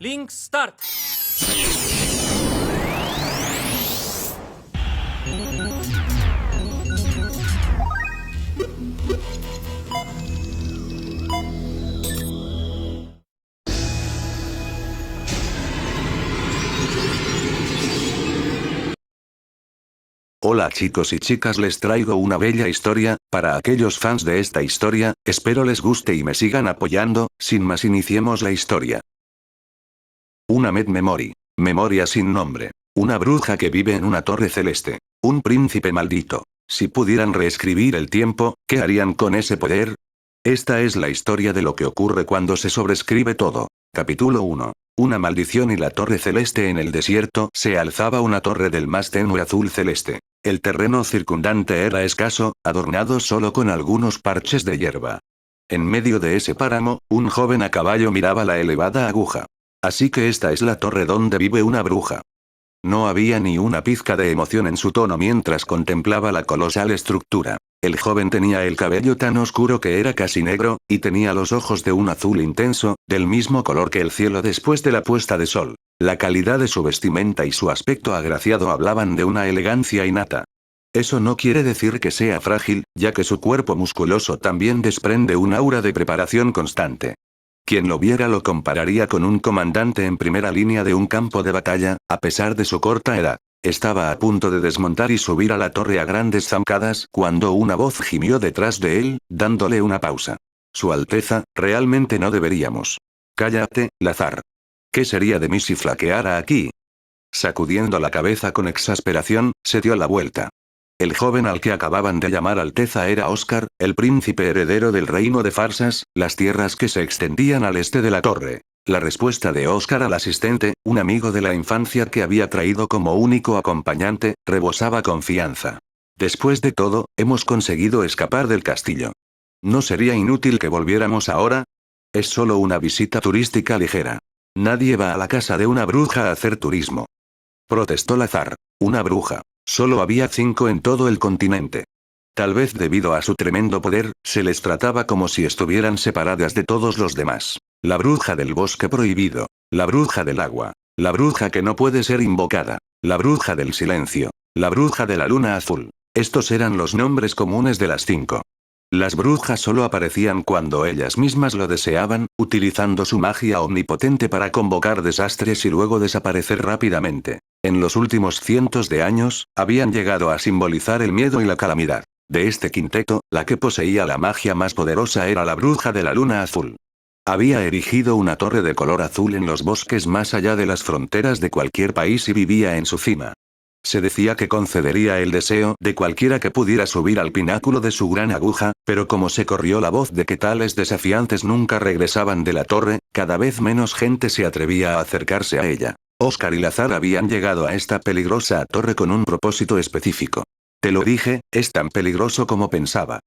Link Start. Hola chicos y chicas, les traigo una bella historia, para aquellos fans de esta historia, espero les guste y me sigan apoyando. Sin más, iniciemos la historia. Una Memory. Memoria sin nombre. Una bruja que vive en una torre celeste. Un príncipe maldito. Si pudieran reescribir el tiempo, ¿qué harían con ese poder? Esta es la historia de lo que ocurre cuando se sobrescribe todo. Capítulo 1. Una maldición y la torre celeste. En el desierto se alzaba una torre del más tenue azul celeste. El terreno circundante era escaso, adornado solo con algunos parches de hierba. En medio de ese páramo, un joven a caballo miraba la elevada aguja. Así que esta es la torre donde vive una bruja. No había ni una pizca de emoción en su tono mientras contemplaba la colosal estructura. El joven tenía el cabello tan oscuro que era casi negro, y tenía los ojos de un azul intenso, del mismo color que el cielo después de la puesta de sol. La calidad de su vestimenta y su aspecto agraciado hablaban de una elegancia innata. Eso no quiere decir que sea frágil, ya que su cuerpo musculoso también desprende un aura de preparación constante. Quien lo viera lo compararía con un comandante en primera línea de un campo de batalla, a pesar de su corta edad. Estaba a punto de desmontar y subir a la torre a grandes zancadas cuando una voz gimió detrás de él, dándole una pausa. Su Alteza, realmente no deberíamos. Cállate, Lazar. ¿Qué sería de mí si flaqueara aquí? Sacudiendo la cabeza con exasperación, se dio la vuelta. El joven al que acababan de llamar Alteza era Oscar, el príncipe heredero del reino de Farsas, las tierras que se extendían al este de la torre. La respuesta de Oscar al asistente, un amigo de la infancia que había traído como único acompañante, rebosaba confianza. Después de todo, hemos conseguido escapar del castillo. ¿No sería inútil que volviéramos ahora? Es solo una visita turística ligera. Nadie va a la casa de una bruja a hacer turismo. Protestó Lazar. Una bruja. Solo había 5 en todo el continente. Tal vez debido a su tremendo poder, se les trataba como si estuvieran separadas de todos los demás. La bruja del bosque prohibido. La bruja del agua. La bruja que no puede ser invocada. La bruja del silencio. La bruja de la luna azul. Estos eran los nombres comunes de las 5. Las brujas solo aparecían cuando ellas mismas lo deseaban, utilizando su magia omnipotente para convocar desastres y luego desaparecer rápidamente. En los últimos cientos de años, habían llegado a simbolizar el miedo y la calamidad. De este quinteto, la que poseía la magia más poderosa era la bruja de la luna azul. Había erigido una torre de color azul en los bosques más allá de las fronteras de cualquier país y vivía en su cima. Se decía que concedería el deseo de cualquiera que pudiera subir al pináculo de su gran aguja, pero como se corrió la voz de que tales desafiantes nunca regresaban de la torre, cada vez menos gente se atrevía a acercarse a ella. Oscar y Lazar habían llegado a esta peligrosa torre con un propósito específico. Te lo dije, es tan peligroso como pensaba.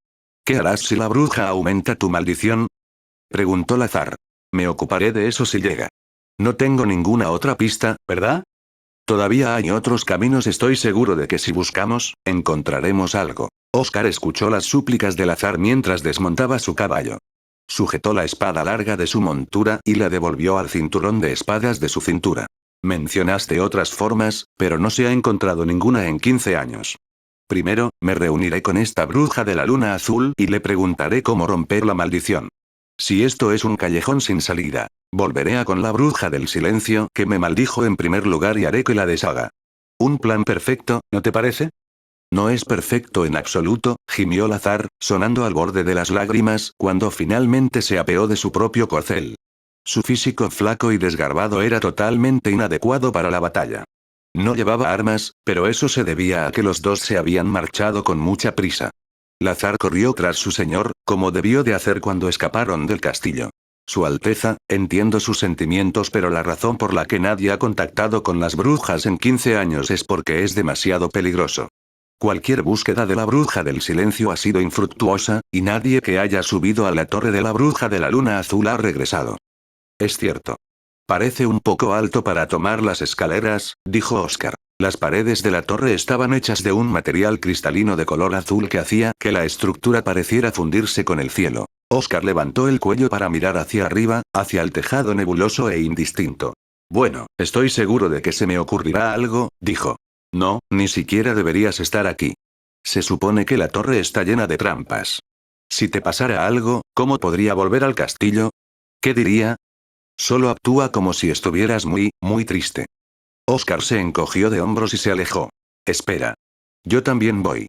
¿Qué harás si la bruja aumenta tu maldición? Preguntó Lazar. Me ocuparé de eso si llega. No tengo ninguna otra pista, ¿verdad? Todavía hay otros caminos, estoy seguro de que si buscamos, encontraremos algo. Oscar escuchó las súplicas de Lazar mientras desmontaba su caballo. Sujetó la espada larga de su montura y la devolvió al cinturón de espadas de su cintura. Mencionaste otras formas, pero no se ha encontrado ninguna en 15 años. Primero, me reuniré con esta bruja de la luna azul y le preguntaré cómo romper la maldición. Si esto es un callejón sin salida, volveré a con la bruja del silencio que me maldijo en primer lugar y haré que la deshaga. Un plan perfecto, ¿no te parece? No es perfecto en absoluto, gimió Lazar, sonando al borde de las lágrimas cuando finalmente se apeó de su propio corcel. Su físico flaco y desgarbado era totalmente inadecuado para la batalla. No llevaba armas, pero eso se debía a que los dos se habían marchado con mucha prisa. Lazar corrió tras su señor, como debió de hacer cuando escaparon del castillo. Su Alteza, entiendo sus sentimientos, pero la razón por la que nadie ha contactado con las brujas en 15 años es porque es demasiado peligroso. Cualquier búsqueda de la bruja del silencio ha sido infructuosa, y nadie que haya subido a la torre de la bruja de la luna azul ha regresado. Es cierto. Parece un poco alto para tomar las escaleras, dijo Oscar. Las paredes de la torre estaban hechas de un material cristalino de color azul que hacía que la estructura pareciera fundirse con el cielo. Oscar levantó el cuello para mirar hacia arriba, hacia el tejado nebuloso e indistinto. Bueno, estoy seguro de que se me ocurrirá algo, dijo. No, ni siquiera deberías estar aquí. Se supone que la torre está llena de trampas. Si te pasara algo, ¿cómo podría volver al castillo? ¿Qué diría? Solo actúa como si estuvieras muy, muy triste. Oscar se encogió de hombros y se alejó. Espera. Yo también voy.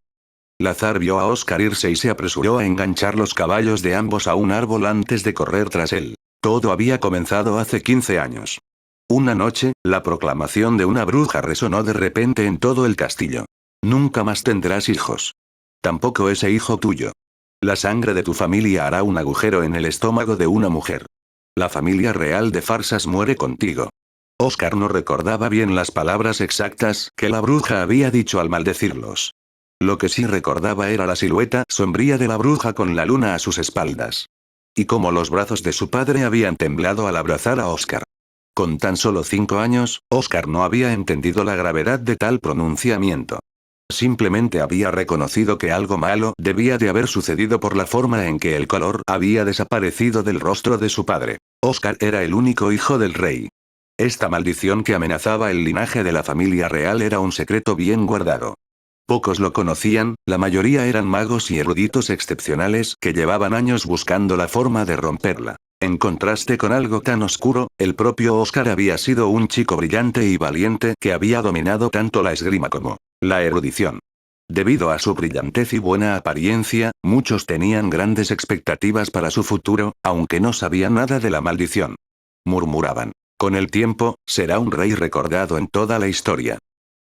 Lazar vio a Oscar irse y se apresuró a enganchar los caballos de ambos a un árbol antes de correr tras él. Todo había comenzado hace 15 años. Una noche, la proclamación de una bruja resonó de repente en todo el castillo. Nunca más tendrás hijos. Tampoco ese hijo tuyo. La sangre de tu familia hará un agujero en el estómago de una mujer. La familia real de Farsas muere contigo. Oscar no recordaba bien las palabras exactas que la bruja había dicho al maldecirlos. Lo que sí recordaba era la silueta sombría de la bruja con la luna a sus espaldas. Y cómo los brazos de su padre habían temblado al abrazar a Oscar. Con tan solo 5 años, Oscar no había entendido la gravedad de tal pronunciamiento. Simplemente había reconocido que algo malo debía de haber sucedido por la forma en que el color había desaparecido del rostro de su padre. Oscar era el único hijo del rey. Esta maldición que amenazaba el linaje de la familia real era un secreto bien guardado. Pocos lo conocían, la mayoría eran magos y eruditos excepcionales que llevaban años buscando la forma de romperla. En contraste con algo tan oscuro, el propio Oscar había sido un chico brillante y valiente que había dominado tanto la esgrima como la erudición. Debido a su brillantez y buena apariencia, muchos tenían grandes expectativas para su futuro, aunque no sabían nada de la maldición. Murmuraban. Con el tiempo, será un rey recordado en toda la historia.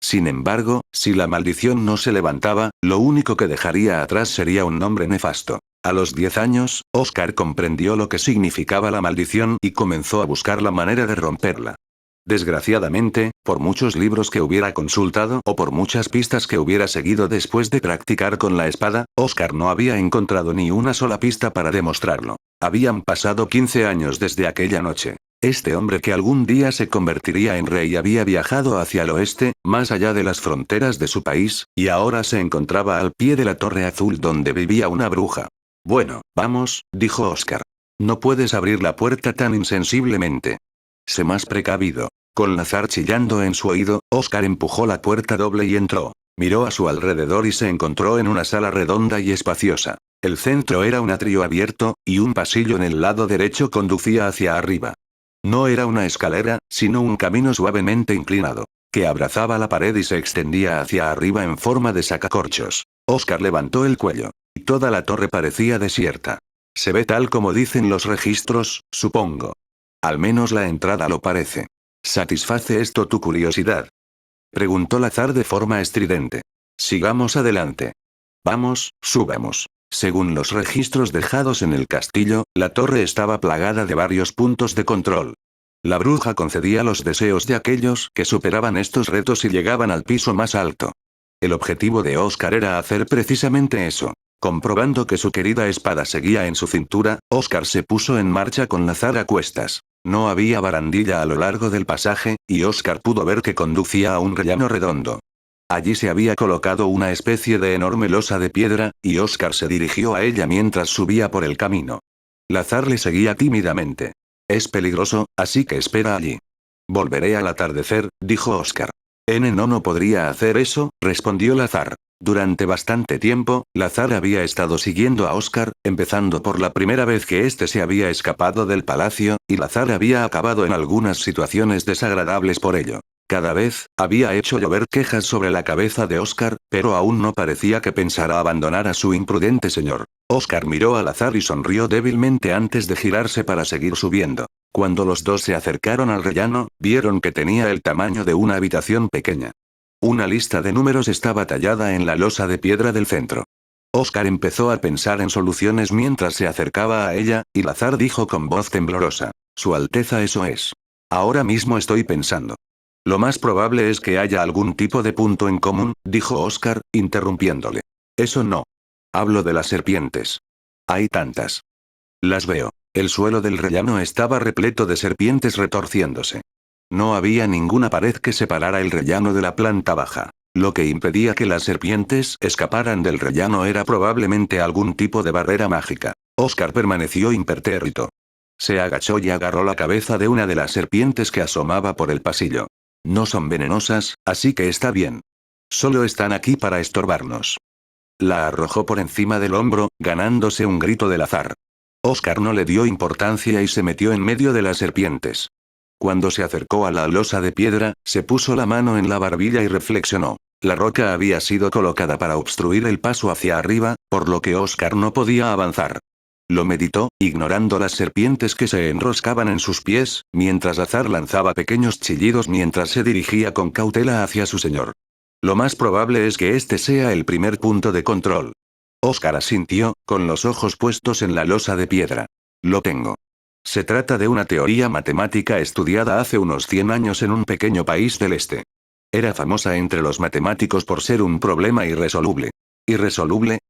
Sin embargo, si la maldición no se levantaba, lo único que dejaría atrás sería un nombre nefasto. A los 10 años, Oscar comprendió lo que significaba la maldición y comenzó a buscar la manera de romperla. Desgraciadamente, por muchos libros que hubiera consultado o por muchas pistas que hubiera seguido después de practicar con la espada, Oscar no había encontrado ni una sola pista para demostrarlo. Habían pasado 15 años desde aquella noche. Este hombre que algún día se convertiría en rey había viajado hacia el oeste, más allá de las fronteras de su país, y ahora se encontraba al pie de la Torre Azul donde vivía una bruja. Bueno, vamos, dijo Oscar. No puedes abrir la puerta tan insensiblemente. Sé más precavido. Con Lazar chillando en su oído, Oscar empujó la puerta doble y entró. Miró a su alrededor y se encontró en una sala redonda y espaciosa. El centro era un atrio abierto, y un pasillo en el lado derecho conducía hacia arriba. No era una escalera, sino un camino suavemente inclinado, que abrazaba la pared y se extendía hacia arriba en forma de sacacorchos. Oscar levantó el cuello. Y toda la torre parecía desierta. Se ve tal como dicen los registros, supongo. Al menos la entrada lo parece. ¿Satisface esto tu curiosidad? Preguntó Lazar de forma estridente. Sigamos adelante. Vamos, subamos. Según los registros dejados en el castillo, la torre estaba plagada de varios puntos de control. La bruja concedía los deseos de aquellos que superaban estos retos y llegaban al piso más alto. El objetivo de Oscar era hacer precisamente eso. Comprobando que su querida espada seguía en su cintura, Oscar se puso en marcha con Lazar a cuestas. No había barandilla a lo largo del pasaje, y Oscar pudo ver que conducía a un rellano redondo. Allí se había colocado una especie de enorme losa de piedra, y Oscar se dirigió a ella mientras subía por el camino. Lazar le seguía tímidamente. Es peligroso, así que espera allí. Volveré al atardecer, dijo Oscar. No podría hacer eso, respondió Lazar. Durante bastante tiempo, Lazar había estado siguiendo a Oscar, empezando por la primera vez que éste se había escapado del palacio, y Lazar había acabado en algunas situaciones desagradables por ello. Cada vez, había hecho llover quejas sobre la cabeza de Oscar, pero aún no parecía que pensara abandonar a su imprudente señor. Oscar miró a Lazar y sonrió débilmente antes de girarse para seguir subiendo. Cuando los dos se acercaron al rellano, vieron que tenía el tamaño de una habitación pequeña. Una lista de números estaba tallada en la losa de piedra del centro. Oscar empezó a pensar en soluciones mientras se acercaba a ella, y Lazar dijo con voz temblorosa. Su Alteza, eso es. Ahora mismo estoy pensando. Lo más probable es que haya algún tipo de punto en común, dijo Oscar, interrumpiéndole. Eso no. Hablo de las serpientes. Hay tantas. Las veo. El suelo del rellano estaba repleto de serpientes retorciéndose. No había ninguna pared que separara el rellano de la planta baja. Lo que impedía que las serpientes escaparan del rellano era probablemente algún tipo de barrera mágica. Oscar permaneció impertérrito. Se agachó y agarró la cabeza de una de las serpientes que asomaba por el pasillo. No son venenosas, así que está bien. Solo están aquí para estorbarnos. La arrojó por encima del hombro, ganándose un grito del azar. Oscar no le dio importancia y se metió en medio de las serpientes. Cuando se acercó a la losa de piedra, se puso la mano en la barbilla y reflexionó. La roca había sido colocada para obstruir el paso hacia arriba, por lo que Oscar no podía avanzar. Lo meditó, ignorando las serpientes que se enroscaban en sus pies, mientras Azar lanzaba pequeños chillidos mientras se dirigía con cautela hacia su señor. Lo más probable es que este sea el primer punto de control. Oscar asintió, con los ojos puestos en la losa de piedra. Lo tengo. Se trata de una teoría matemática estudiada hace unos 100 años en un pequeño país del este. Era famosa entre los matemáticos por ser un problema irresoluble. ¿Irresoluble?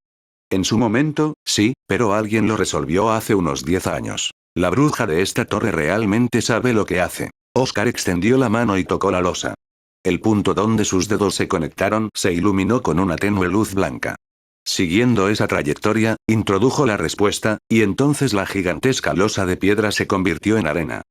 En su momento, sí, pero alguien lo resolvió hace unos 10 años. La bruja de esta torre realmente sabe lo que hace. Oscar extendió la mano y tocó la losa. El punto donde sus dedos se conectaron se iluminó con una tenue luz blanca. Siguiendo esa trayectoria, introdujo la respuesta, y entonces la gigantesca losa de piedra se convirtió en arena.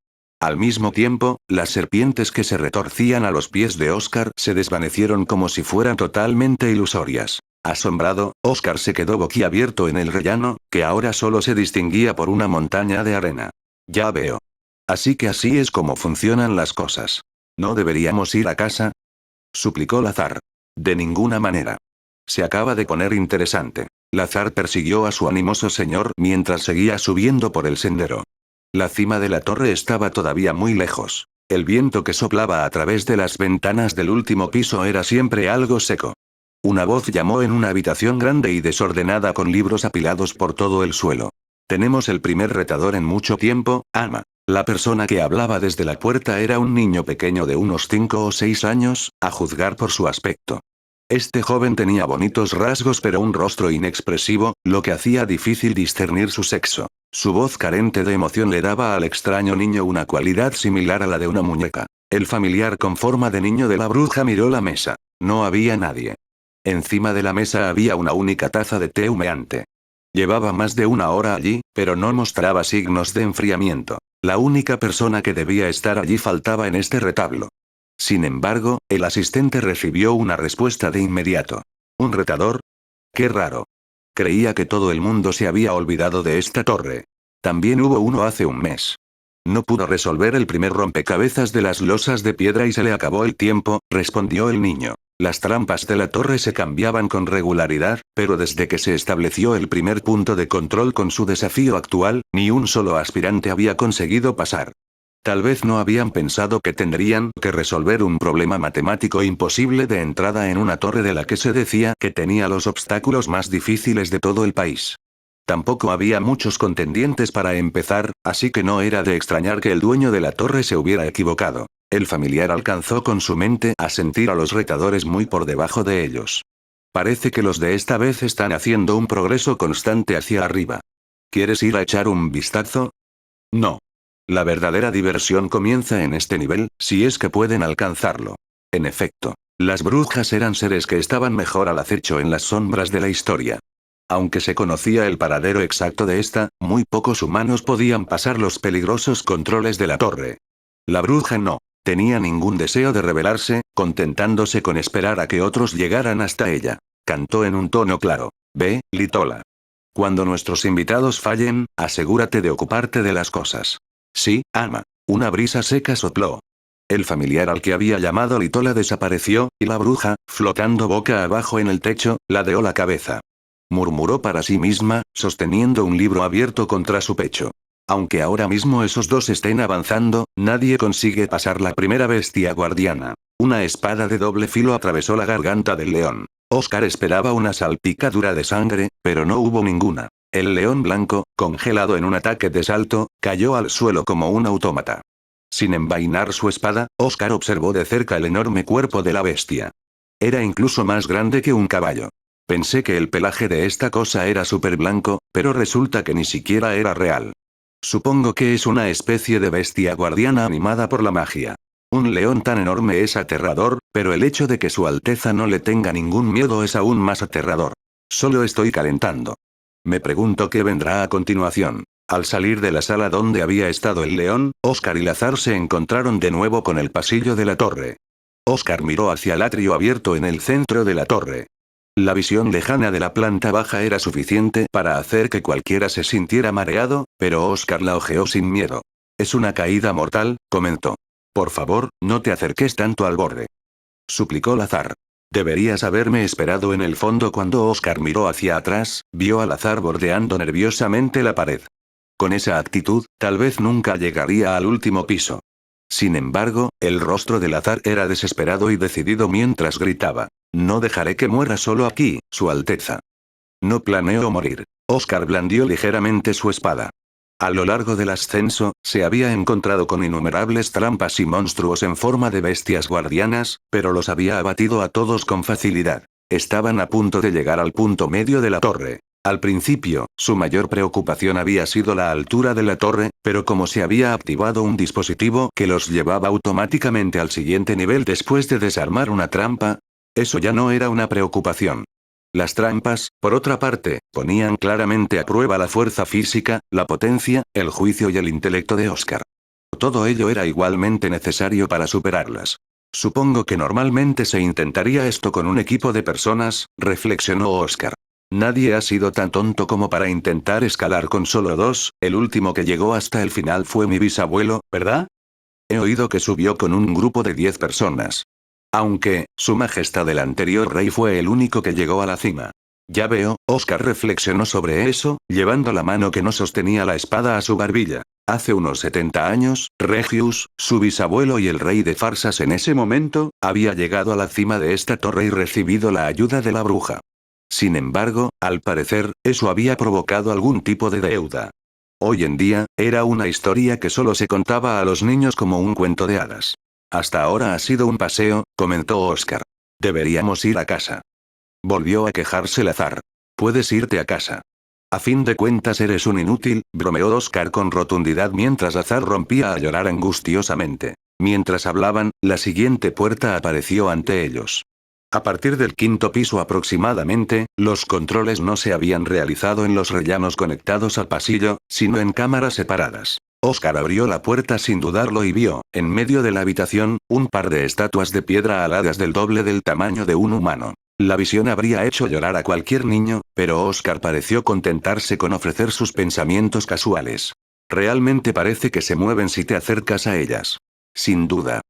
Al mismo tiempo, las serpientes que se retorcían a los pies de Oscar se desvanecieron como si fueran totalmente ilusorias. Asombrado, Oscar se quedó boquiabierto en el rellano, que ahora solo se distinguía por una montaña de arena. Ya veo. Así que así es como funcionan las cosas. ¿No deberíamos ir a casa?, suplicó Lazar. De ninguna manera. Se acaba de poner interesante. Lazar persiguió a su animoso señor mientras seguía subiendo por el sendero. La cima de la torre estaba todavía muy lejos. El viento que soplaba a través de las ventanas del último piso era siempre algo seco. Una voz llamó en una habitación grande y desordenada con libros apilados por todo el suelo. Tenemos el primer retador en mucho tiempo, ama. La persona que hablaba desde la puerta era un niño pequeño de unos 5 o 6 años, a juzgar por su aspecto. Este joven tenía bonitos rasgos pero un rostro inexpresivo, lo que hacía difícil discernir su sexo. Su voz carente de emoción le daba al extraño niño una cualidad similar a la de una muñeca. El familiar con forma de niño de la bruja miró la mesa. No había nadie. Encima de la mesa había una única taza de té humeante. Llevaba más de una hora allí, pero no mostraba signos de enfriamiento. La única persona que debía estar allí faltaba en este retablo. Sin embargo, el asistente recibió una respuesta de inmediato. ¿Un retador? ¡Qué raro! Creía que todo el mundo se había olvidado de esta torre. También hubo uno hace un mes. No pudo resolver el primer rompecabezas de las losas de piedra y se le acabó el tiempo, respondió el niño. Las trampas de la torre se cambiaban con regularidad, pero desde que se estableció el primer punto de control con su desafío actual, ni un solo aspirante había conseguido pasar. Tal vez no habían pensado que tendrían que resolver un problema matemático imposible de entrada en una torre de la que se decía que tenía los obstáculos más difíciles de todo el país. Tampoco había muchos contendientes para empezar, así que no era de extrañar que el dueño de la torre se hubiera equivocado. El familiar alcanzó con su mente a sentir a los retadores muy por debajo de ellos. Parece que los de esta vez están haciendo un progreso constante hacia arriba. ¿Quieres ir a echar un vistazo? No. La verdadera diversión comienza en este nivel, si es que pueden alcanzarlo. En efecto, las brujas eran seres que estaban mejor al acecho en las sombras de la historia. Aunque se conocía el paradero exacto de esta, muy pocos humanos podían pasar los peligrosos controles de la torre. La bruja no tenía ningún deseo de rebelarse, contentándose con esperar a que otros llegaran hasta ella. Cantó en un tono claro. Ve, Litola. Cuando nuestros invitados fallen, asegúrate de ocuparte de las cosas. Sí, ama. Una brisa seca sopló. El familiar al que había llamado Litola desapareció, y la bruja, flotando boca abajo en el techo, ladeó la cabeza. Murmuró para sí misma, sosteniendo un libro abierto contra su pecho. Aunque ahora mismo esos dos estén avanzando, nadie consigue pasar la primera bestia guardiana. Una espada de doble filo atravesó la garganta del león. Oscar esperaba una salpicadura de sangre, pero no hubo ninguna. El león blanco, congelado en un ataque de salto, cayó al suelo como un autómata. Sin envainar su espada, Oscar observó de cerca el enorme cuerpo de la bestia. Era incluso más grande que un caballo. Pensé que el pelaje de esta cosa era súper blanco, pero resulta que ni siquiera era real. Supongo que es una especie de bestia guardiana animada por la magia. Un león tan enorme es aterrador, pero el hecho de que Su Alteza no le tenga ningún miedo es aún más aterrador. Solo estoy calentando. Me pregunto qué vendrá a continuación. Al salir de la sala donde había estado el león, Oscar y Lazar se encontraron de nuevo con el pasillo de la torre. Oscar miró hacia el atrio abierto en el centro de la torre. La visión lejana de la planta baja era suficiente para hacer que cualquiera se sintiera mareado, pero Oscar la ojeó sin miedo. «Es una caída mortal», comentó. «Por favor, no te acerques tanto al borde», suplicó Lazar. Deberías haberme esperado en el fondo. Cuando Oscar miró hacia atrás, vio a Lazar bordeando nerviosamente la pared. Con esa actitud, tal vez nunca llegaría al último piso. Sin embargo, el rostro de Lazar era desesperado y decidido mientras gritaba: «No dejaré que muera solo aquí, Su Alteza. No planeo morir». Oscar blandió ligeramente su espada. A lo largo del ascenso, se había encontrado con innumerables trampas y monstruos en forma de bestias guardianas, pero los había abatido a todos con facilidad. Estaban a punto de llegar al punto medio de la torre. Al principio, su mayor preocupación había sido la altura de la torre, pero como se había activado un dispositivo que los llevaba automáticamente al siguiente nivel después de desarmar una trampa, eso ya no era una preocupación. Las trampas, por otra parte, ponían claramente a prueba la fuerza física, la potencia, el juicio y el intelecto de Oscar. Todo ello era igualmente necesario para superarlas. Supongo que normalmente se intentaría esto con un equipo de personas, reflexionó Oscar. Nadie ha sido tan tonto como para intentar escalar con solo dos. El último que llegó hasta el final fue mi bisabuelo, ¿verdad? He oído que subió con un grupo de 10 personas. Aunque, Su Majestad el anterior rey fue el único que llegó a la cima. Ya veo. Oscar reflexionó sobre eso, llevando la mano que no sostenía la espada a su barbilla. Hace unos 70 años, Regius, su bisabuelo y el rey de Farsas en ese momento, había llegado a la cima de esta torre y recibido la ayuda de la bruja. Sin embargo, al parecer, eso había provocado algún tipo de deuda. Hoy en día, era una historia que solo se contaba a los niños como un cuento de hadas. Hasta ahora ha sido un paseo, comentó Oscar. Deberíamos ir a casa. Volvió a quejarse Lazar. Puedes irte a casa. A fin de cuentas eres un inútil, bromeó Oscar con rotundidad mientras Lazar rompía a llorar angustiosamente. Mientras hablaban, la siguiente puerta apareció ante ellos. A partir del 5.º piso aproximadamente, los controles no se habían realizado en los rellanos conectados al pasillo, sino en cámaras separadas. Oscar abrió la puerta sin dudarlo y vio, en medio de la habitación, un par de estatuas de piedra aladas del doble del tamaño de un humano. La visión habría hecho llorar a cualquier niño, pero Oscar pareció contentarse con ofrecer sus pensamientos casuales. Realmente parece que se mueven si te acercas a ellas. Sin duda.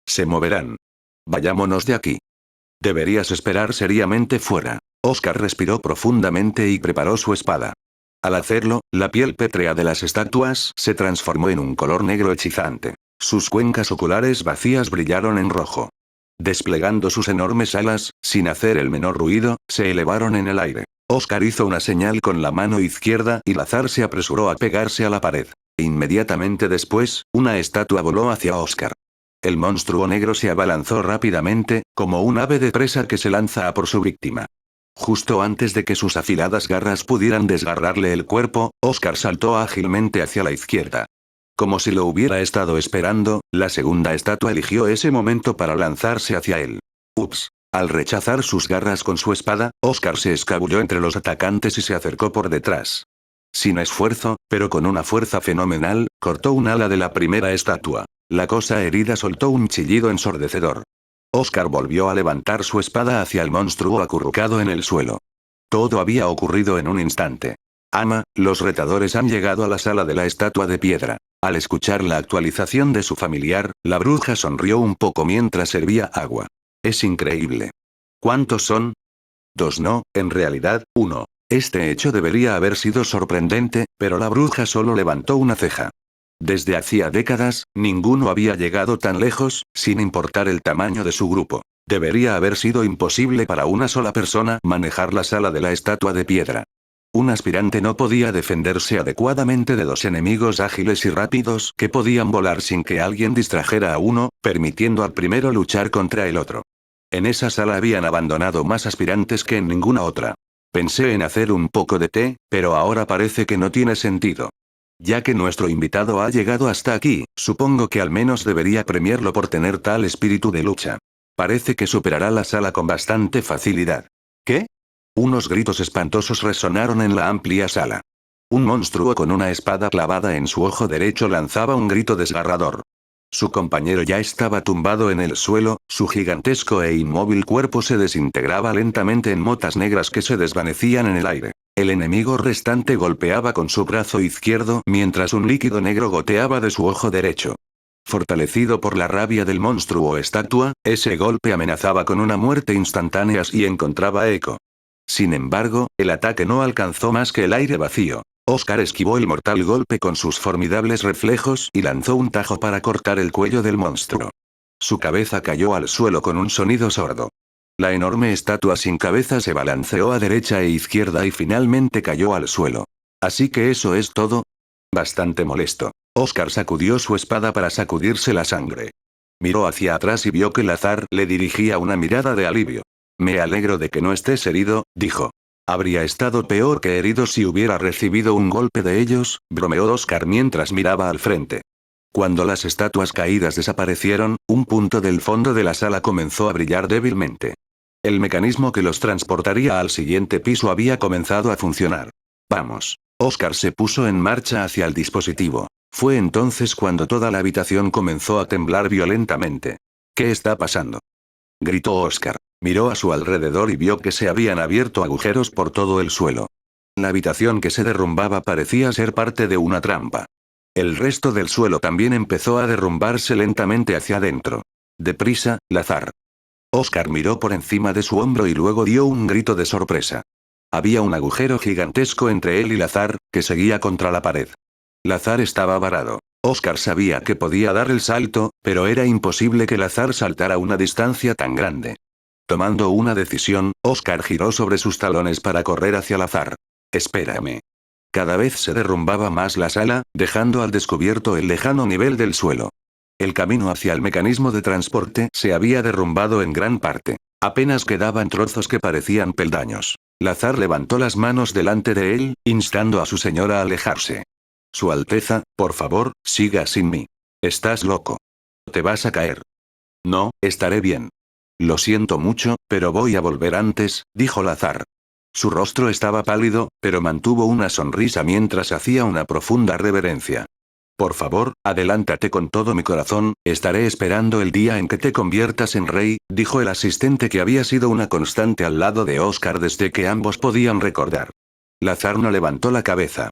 Se moverán. Vayámonos de aquí. Deberías esperar seriamente fuera. Oscar respiró profundamente y preparó su espada. Al hacerlo, la piel pétrea de las estatuas se transformó en un color negro hechizante. Sus cuencas oculares vacías brillaron en rojo. Desplegando sus enormes alas, sin hacer el menor ruido, se elevaron en el aire. Oscar hizo una señal con la mano izquierda y Lazar se apresuró a pegarse a la pared. Inmediatamente después, una estatua voló hacia Oscar. El monstruo negro se abalanzó rápidamente, como un ave de presa que se lanza a por su víctima. Justo antes de que sus afiladas garras pudieran desgarrarle el cuerpo, Oscar saltó ágilmente hacia la izquierda. Como si lo hubiera estado esperando, la segunda estatua eligió ese momento para lanzarse hacia él. Ups. Al rechazar sus garras con su espada, Oscar se escabulló entre los atacantes y se acercó por detrás. Sin esfuerzo, pero con una fuerza fenomenal, cortó un ala de la primera estatua. La cosa herida soltó un chillido ensordecedor. Oscar volvió a levantar su espada hacia el monstruo acurrucado en el suelo. Todo había ocurrido en un instante. Ama, los retadores han llegado a la sala de la estatua de piedra. Al escuchar la actualización de su familiar, la bruja sonrió un poco mientras servía agua. Es increíble. ¿Cuántos son? 2 no, en realidad, 1. Este hecho debería haber sido sorprendente, pero la bruja solo levantó una ceja. Desde hacía décadas, ninguno había llegado tan lejos, sin importar el tamaño de su grupo. Debería haber sido imposible para una sola persona manejar la sala de la estatua de piedra. Un aspirante no podía defenderse adecuadamente de 2 enemigos ágiles y rápidos que podían volar sin que alguien distrajera a uno, permitiendo al primero luchar contra el otro. En esa sala habían abandonado más aspirantes que en ninguna otra. Pensé en hacer un poco de té, pero ahora parece que no tiene sentido. Ya que nuestro invitado ha llegado hasta aquí, supongo que al menos debería premiarlo por tener tal espíritu de lucha. Parece que superará la sala con bastante facilidad. ¿Qué? Unos gritos espantosos resonaron en la amplia sala. Un monstruo con una espada clavada en su ojo derecho lanzaba un grito desgarrador. Su compañero ya estaba tumbado en el suelo, su gigantesco e inmóvil cuerpo se desintegraba lentamente en motas negras que se desvanecían en el aire. El enemigo restante golpeaba con su brazo izquierdo mientras un líquido negro goteaba de su ojo derecho. Fortalecido por la rabia del monstruo o estatua, ese golpe amenazaba con una muerte instantánea si encontraba eco. Sin embargo, el ataque no alcanzó más que el aire vacío. Oscar esquivó el mortal golpe con sus formidables reflejos y lanzó un tajo para cortar el cuello del monstruo. Su cabeza cayó al suelo con un sonido sordo. La enorme estatua sin cabeza se balanceó a derecha e izquierda y finalmente cayó al suelo. ¿Así que eso es todo? Bastante molesto. Oscar sacudió su espada para sacudirse la sangre. Miró hacia atrás y vio que Lazar le dirigía una mirada de alivio. Me alegro de que no estés herido, dijo. Habría estado peor que herido si hubiera recibido un golpe de ellos, bromeó Oscar mientras miraba al frente. Cuando las estatuas caídas desaparecieron, un punto del fondo de la sala comenzó a brillar débilmente. El mecanismo que los transportaría al siguiente piso había comenzado a funcionar. Vamos. Oscar se puso en marcha hacia el dispositivo. Fue entonces cuando toda la habitación comenzó a temblar violentamente. ¿Qué está pasando?, gritó Oscar. Miró a su alrededor y vio que se habían abierto agujeros por todo el suelo. La habitación que se derrumbaba parecía ser parte de una trampa. El resto del suelo también empezó a derrumbarse lentamente hacia adentro. Deprisa, Lazar. Oscar miró por encima de su hombro y luego dio un grito de sorpresa. Había un agujero gigantesco entre él y Lazar, que seguía contra la pared. Lazar estaba varado. Oscar sabía que podía dar el salto, pero era imposible que Lazar saltara una distancia tan grande. Tomando una decisión, Oscar giró sobre sus talones para correr hacia Lazar. Espérame. Cada vez se derrumbaba más la sala, dejando al descubierto el lejano nivel del suelo. El camino hacia el mecanismo de transporte se había derrumbado en gran parte. Apenas quedaban trozos que parecían peldaños. Lazar levantó las manos delante de él, instando a su señora a alejarse. Su Alteza, por favor, siga sin mí. Estás loco. Te vas a caer. No, estaré bien. Lo siento mucho, pero voy a volver antes, dijo Lazar. Su rostro estaba pálido, pero mantuvo una sonrisa mientras hacía una profunda reverencia. Por favor, adelántate con todo mi corazón, estaré esperando el día en que te conviertas en rey, dijo el asistente que había sido una constante al lado de Oscar desde que ambos podían recordar. Lazar no levantó la cabeza.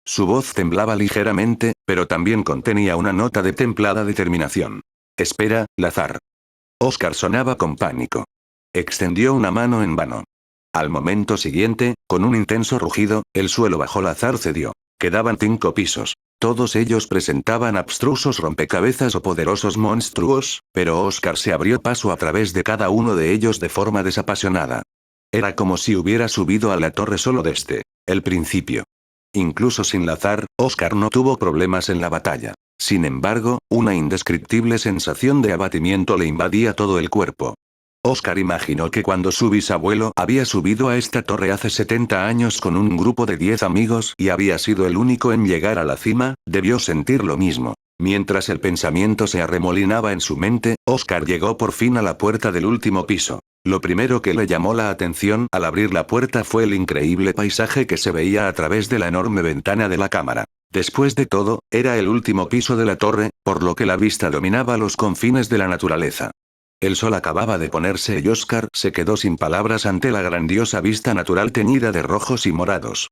Su voz temblaba ligeramente, pero también contenía una nota de templada determinación. Espera, Lazar. Oscar sonaba con pánico. Extendió una mano en vano. Al momento siguiente, con un intenso rugido, el suelo bajo Lazar cedió. Quedaban 5 pisos. Todos ellos presentaban abstrusos rompecabezas o poderosos monstruos, pero Oscar se abrió paso a través de cada uno de ellos de forma desapasionada. Era como si hubiera subido a la torre solo desde el principio. Incluso sin Lazar, Oscar no tuvo problemas en la batalla. Sin embargo, una indescriptible sensación de abatimiento le invadía todo el cuerpo. Oscar imaginó que cuando su bisabuelo había subido a esta torre hace 70 años con un grupo de 10 amigos y había sido el único en llegar a la cima, debió sentir lo mismo. Mientras el pensamiento se arremolinaba en su mente, Oscar llegó por fin a la puerta del último piso. Lo primero que le llamó la atención al abrir la puerta fue el increíble paisaje que se veía a través de la enorme ventana de la cámara. Después de todo, era el último piso de la torre, por lo que la vista dominaba los confines de la naturaleza. El sol acababa de ponerse y Oscar se quedó sin palabras ante la grandiosa vista natural teñida de rojos y morados.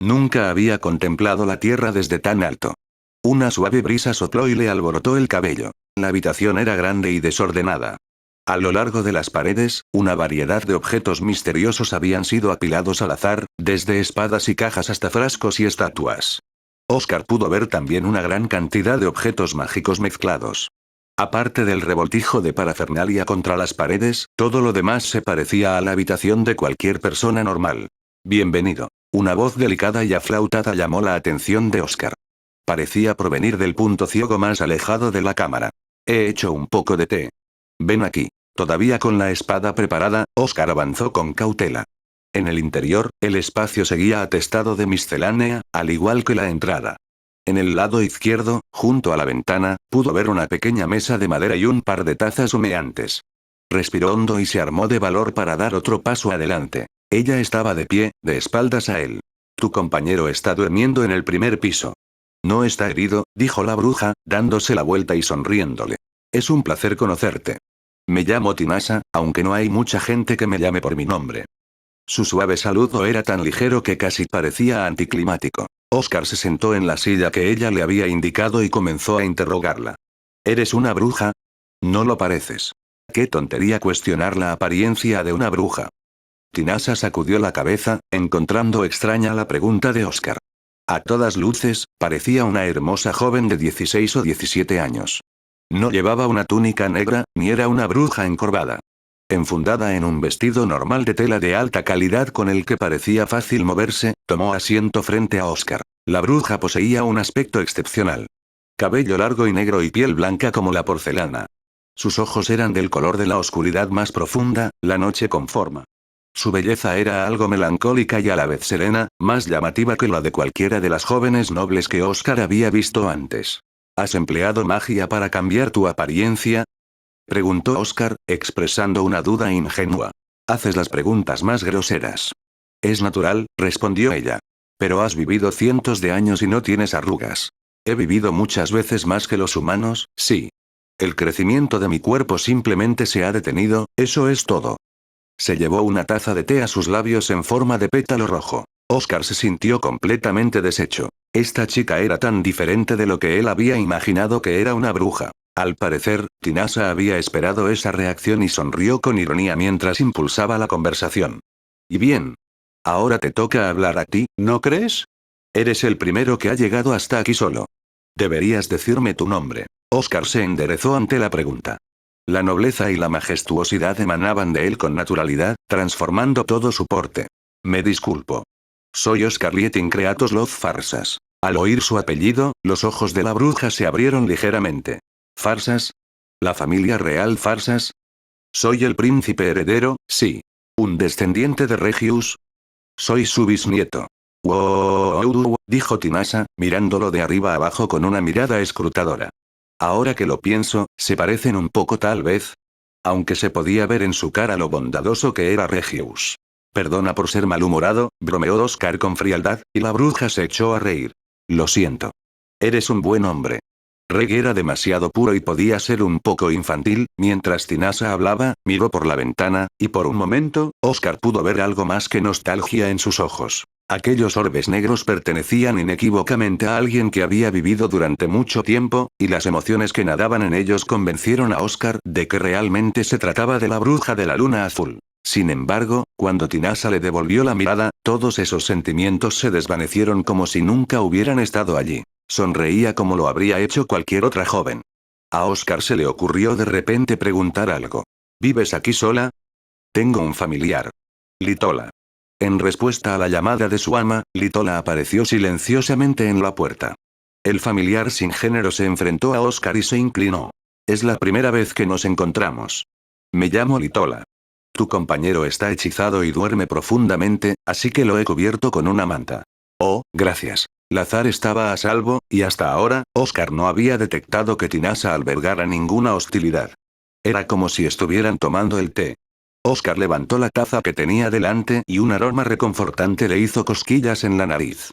Nunca había contemplado la tierra desde tan alto. Una suave brisa sopló y le alborotó el cabello. La habitación era grande y desordenada. A lo largo de las paredes, una variedad de objetos misteriosos habían sido apilados al azar, desde espadas y cajas hasta frascos y estatuas. Oscar pudo ver también una gran cantidad de objetos mágicos mezclados. Aparte del revoltijo de parafernalia contra las paredes, todo lo demás se parecía a la habitación de cualquier persona normal. Bienvenido. Una voz delicada y aflautada llamó la atención de Oscar. Parecía provenir del punto ciego más alejado de la cámara. He hecho un poco de té. Ven aquí. Todavía con la espada preparada, Oscar avanzó con cautela. En el interior, el espacio seguía atestado de miscelánea, al igual que la entrada. En el lado izquierdo, junto a la ventana, pudo ver una pequeña mesa de madera y un par de tazas humeantes. Respiró hondo y se armó de valor para dar otro paso adelante. Ella estaba de pie, de espaldas a él. Tu compañero está durmiendo en el primer piso. No está herido, dijo la bruja, dándose la vuelta y sonriéndole. Es un placer conocerte. Me llamo Tinasa, aunque no hay mucha gente que me llame por mi nombre. Su suave saludo era tan ligero que casi parecía anticlimático. Oscar se sentó en la silla que ella le había indicado y comenzó a interrogarla. ¿Eres una bruja? No lo pareces. Qué tontería cuestionar la apariencia de una bruja. Tinasa sacudió la cabeza, encontrando extraña la pregunta de Oscar. A todas luces, parecía una hermosa joven de 16 o 17 años. No llevaba una túnica negra, ni era una bruja encorvada. Enfundada en un vestido normal de tela de alta calidad con el que parecía fácil moverse, tomó asiento frente a Oscar. La bruja poseía un aspecto excepcional. Cabello largo y negro y piel blanca como la porcelana. Sus ojos eran del color de la oscuridad más profunda, la noche con forma. Su belleza era algo melancólica y a la vez serena, más llamativa que la de cualquiera de las jóvenes nobles que Oscar había visto antes. ¿Has empleado magia para cambiar tu apariencia?, preguntó Oscar, expresando una duda ingenua. Haces las preguntas más groseras. Es natural, respondió ella. Pero has vivido cientos de años y no tienes arrugas. He vivido muchas veces más que los humanos, sí. El crecimiento de mi cuerpo simplemente se ha detenido, eso es todo. Se llevó una taza de té a sus labios en forma de pétalo rojo. Oscar se sintió completamente deshecho. Esta chica era tan diferente de lo que él había imaginado que era una bruja. Al parecer, Tinasa había esperado esa reacción y sonrió con ironía mientras impulsaba la conversación. Y bien. Ahora te toca hablar a ti, ¿no crees? Eres el primero que ha llegado hasta aquí solo. Deberías decirme tu nombre. Oscar se enderezó ante la pregunta. La nobleza y la majestuosidad emanaban de él con naturalidad, transformando todo su porte. Me disculpo. Soy Oscar Lieting Creatos Loz Farsas. Al oír su apellido, los ojos de la bruja se abrieron ligeramente. ¿Farsas? ¿La familia real Farsas? Soy el príncipe heredero, sí. ¿Un descendiente de Regius? Soy su bisnieto. Wow, dijo Tinasa, mirándolo de arriba abajo con una mirada escrutadora. Ahora que lo pienso, se parecen un poco tal vez. Aunque se podía ver en su cara lo bondadoso que era Regius. Perdona por ser malhumorado, bromeó Oscar con frialdad, y la bruja se echó a reír. Lo siento. Eres un buen hombre. Reg era demasiado puro y podía ser un poco infantil, mientras Tinasa hablaba, miró por la ventana, y por un momento, Oscar pudo ver algo más que nostalgia en sus ojos. Aquellos orbes negros pertenecían inequívocamente a alguien que había vivido durante mucho tiempo, y las emociones que nadaban en ellos convencieron a Oscar de que realmente se trataba de la bruja de la luna azul. Sin embargo, cuando Tinasa le devolvió la mirada, todos esos sentimientos se desvanecieron como si nunca hubieran estado allí. Sonreía como lo habría hecho cualquier otra joven. A Oscar se le ocurrió de repente preguntar algo. ¿Vives aquí sola? Tengo un familiar. Litola. En respuesta a la llamada de su ama, Litola apareció silenciosamente en la puerta. El familiar sin género se enfrentó a Oscar y se inclinó. Es la primera vez que nos encontramos. Me llamo Litola. Tu compañero está hechizado y duerme profundamente, así que lo he cubierto con una manta. Oh, gracias. Lazar estaba a salvo, y hasta ahora, Oscar no había detectado que Tinasa albergara ninguna hostilidad. Era como si estuvieran tomando el té. Oscar levantó la taza que tenía delante y un aroma reconfortante le hizo cosquillas en la nariz.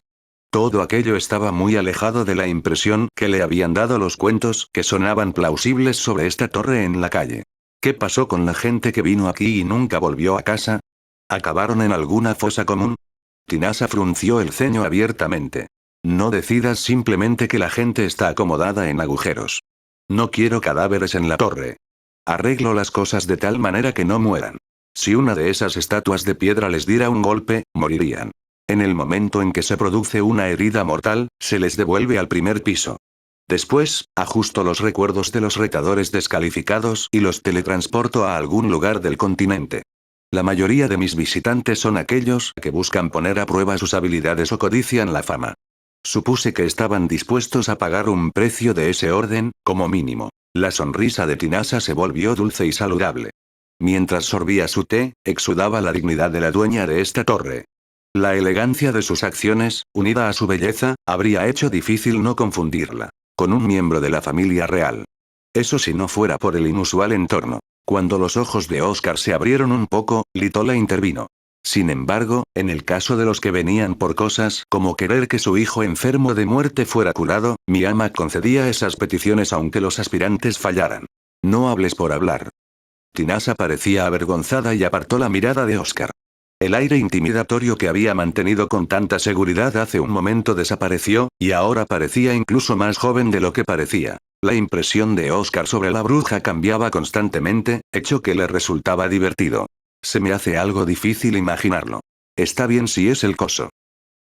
Todo aquello estaba muy alejado de la impresión que le habían dado los cuentos que sonaban plausibles sobre esta torre en la calle. ¿Qué pasó con la gente que vino aquí y nunca volvió a casa? ¿Acabaron en alguna fosa común? Tinasa frunció el ceño abiertamente. No decidas simplemente que la gente está acomodada en agujeros. No quiero cadáveres en la torre. Arreglo las cosas de tal manera que no mueran. Si una de esas estatuas de piedra les diera un golpe, morirían. En el momento en que se produce una herida mortal, se les devuelve al primer piso. Después, ajusto los recuerdos de los retadores descalificados y los teletransporto a algún lugar del continente. La mayoría de mis visitantes son aquellos que buscan poner a prueba sus habilidades o codician la fama. Supuse que estaban dispuestos a pagar un precio de ese orden, como mínimo. La sonrisa de Tinasa se volvió dulce y saludable. Mientras sorbía su té, exudaba la dignidad de la dueña de esta torre. La elegancia de sus acciones, unida a su belleza, habría hecho difícil no confundirla con un miembro de la familia real. Eso si no fuera por el inusual entorno. Cuando los ojos de Oscar se abrieron un poco, Litola intervino. Sin embargo, en el caso de los que venían por cosas como querer que su hijo enfermo de muerte fuera curado, mi ama concedía esas peticiones aunque los aspirantes fallaran. No hables por hablar. Tinasha parecía avergonzada y apartó la mirada de Oscar. El aire intimidatorio que había mantenido con tanta seguridad hace un momento desapareció, y ahora parecía incluso más joven de lo que parecía. La impresión de Oscar sobre la bruja cambiaba constantemente, hecho que le resultaba divertido. Se me hace algo difícil imaginarlo. Está bien si es el coso.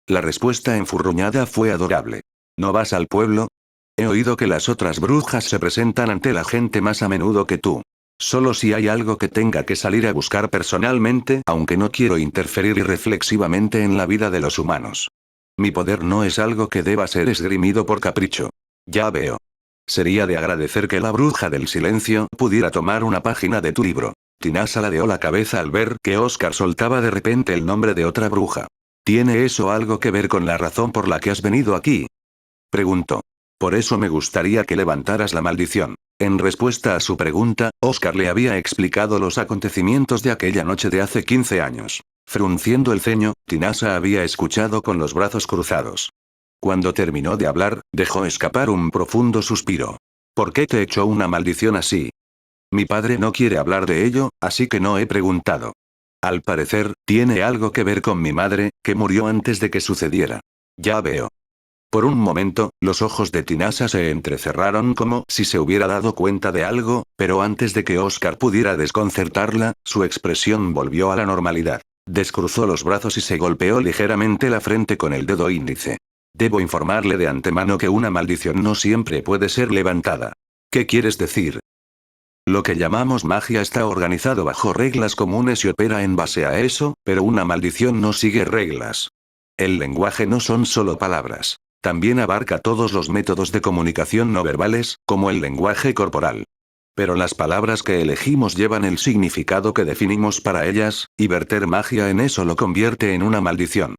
La respuesta enfurruñada fue adorable. ¿No vas al pueblo? He oído que las otras brujas se presentan ante la gente más a menudo que tú. Solo si hay algo que tenga que salir a buscar personalmente, aunque no quiero interferir irreflexivamente en la vida de los humanos. Mi poder no es algo que deba ser esgrimido por capricho. Ya veo. Sería de agradecer que la bruja del silencio pudiera tomar una página de tu libro. Tinasha ladeó la cabeza al ver que Oscar soltaba de repente el nombre de otra bruja. ¿Tiene eso algo que ver con la razón por la que has venido aquí? Preguntó. Por eso me gustaría que levantaras la maldición. En respuesta a su pregunta, Oscar le había explicado los acontecimientos de aquella noche de hace 15 años. Frunciendo el ceño, Tinasha había escuchado con los brazos cruzados. Cuando terminó de hablar, dejó escapar un profundo suspiro. ¿Por qué te echó una maldición así? Mi padre no quiere hablar de ello, así que no he preguntado. Al parecer, tiene algo que ver con mi madre, que murió antes de que sucediera. Ya veo. Por un momento, los ojos de Tinasha se entrecerraron como si se hubiera dado cuenta de algo, pero antes de que Oscar pudiera desconcertarla, su expresión volvió a la normalidad. Descruzó los brazos y se golpeó ligeramente la frente con el dedo índice. Debo informarle de antemano que una maldición no siempre puede ser levantada. ¿Qué quieres decir? Lo que llamamos magia está organizado bajo reglas comunes y opera en base a eso, pero una maldición no sigue reglas. El lenguaje no son solo palabras. También abarca todos los métodos de comunicación no verbales, como el lenguaje corporal. Pero las palabras que elegimos llevan el significado que definimos para ellas, y verter magia en eso lo convierte en una maldición.